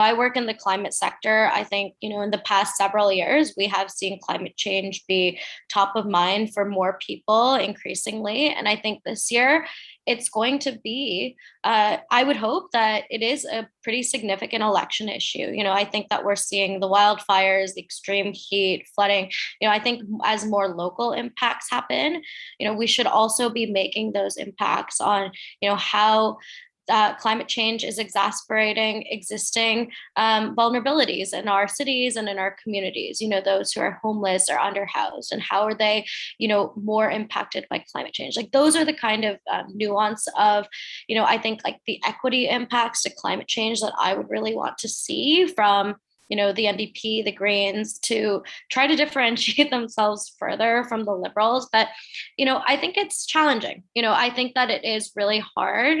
I work in the climate sector. I think, in the past several years, we have seen climate change be top of mind for more people increasingly. And I think this year it's going to be, I would hope that it is a pretty significant election issue. I think that we're seeing the wildfires, the extreme heat, flooding. I think as more local impacts happen, we should also be making those impacts on, how climate change is exacerbating existing vulnerabilities in our cities and in our communities, those who are homeless or underhoused, and how are they, more impacted by climate change. Like those are the kind of nuance of, I think like the equity impacts to climate change that I would really want to see from the NDP, the Greens, to try to differentiate themselves further from the Liberals. But, I think it's challenging. I think that it is really hard.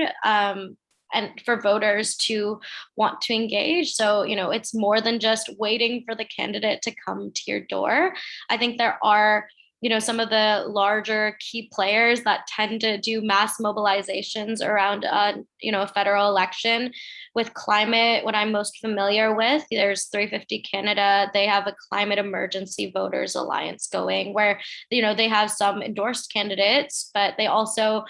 And for voters to want to engage. So, it's more than just waiting for the candidate to come to your door. I think there are some of the larger key players that tend to do mass mobilizations around, a federal election. With climate, what I'm most familiar with, there's 350 Canada. They have a climate emergency voters alliance going where, they have some endorsed candidates, but they also,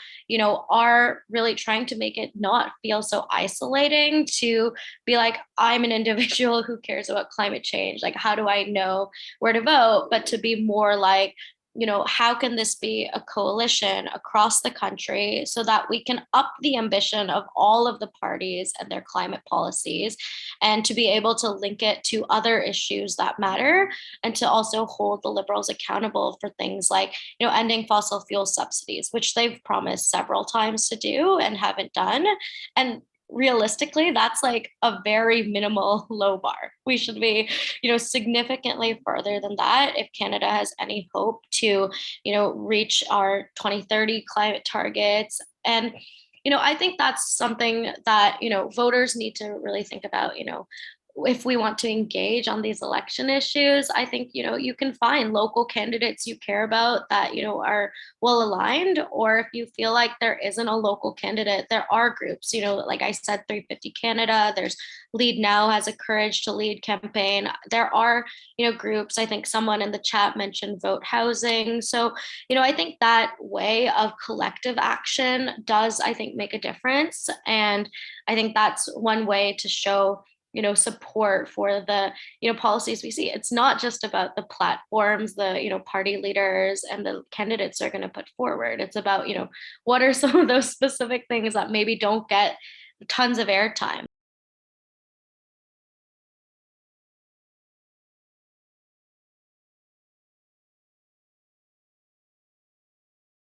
are really trying to make it not feel so isolating, to be like, I'm an individual who cares about climate change. Like, how do I know where to vote? But to be more like, how can this be a coalition across the country so that we can up the ambition of all of the parties and their climate policies, and to be able to link it to other issues that matter, and to also hold the Liberals accountable for things like, ending fossil fuel subsidies, which they've promised several times to do and haven't done. And realistically, that's like a very minimal low bar. We should be, significantly further than that if Canada has any hope to, reach our 2030 climate targets. And, I think that's something that, voters need to really think about, if we want to engage on these election issues. I think, you can find local candidates you care about that, are well aligned. Or if you feel like there isn't a local candidate, there are groups, like I said, 350 Canada, there's Lead Now has a Courage to Lead campaign. There are, groups. I think someone in the chat mentioned Vote Housing. So, I think that way of collective action does, I think, make a difference. And I think that's one way to show support for the policies we see. It's not just about the platforms the party leaders and the candidates are going to put forward. It's about what are some of those specific things that maybe don't get tons of airtime.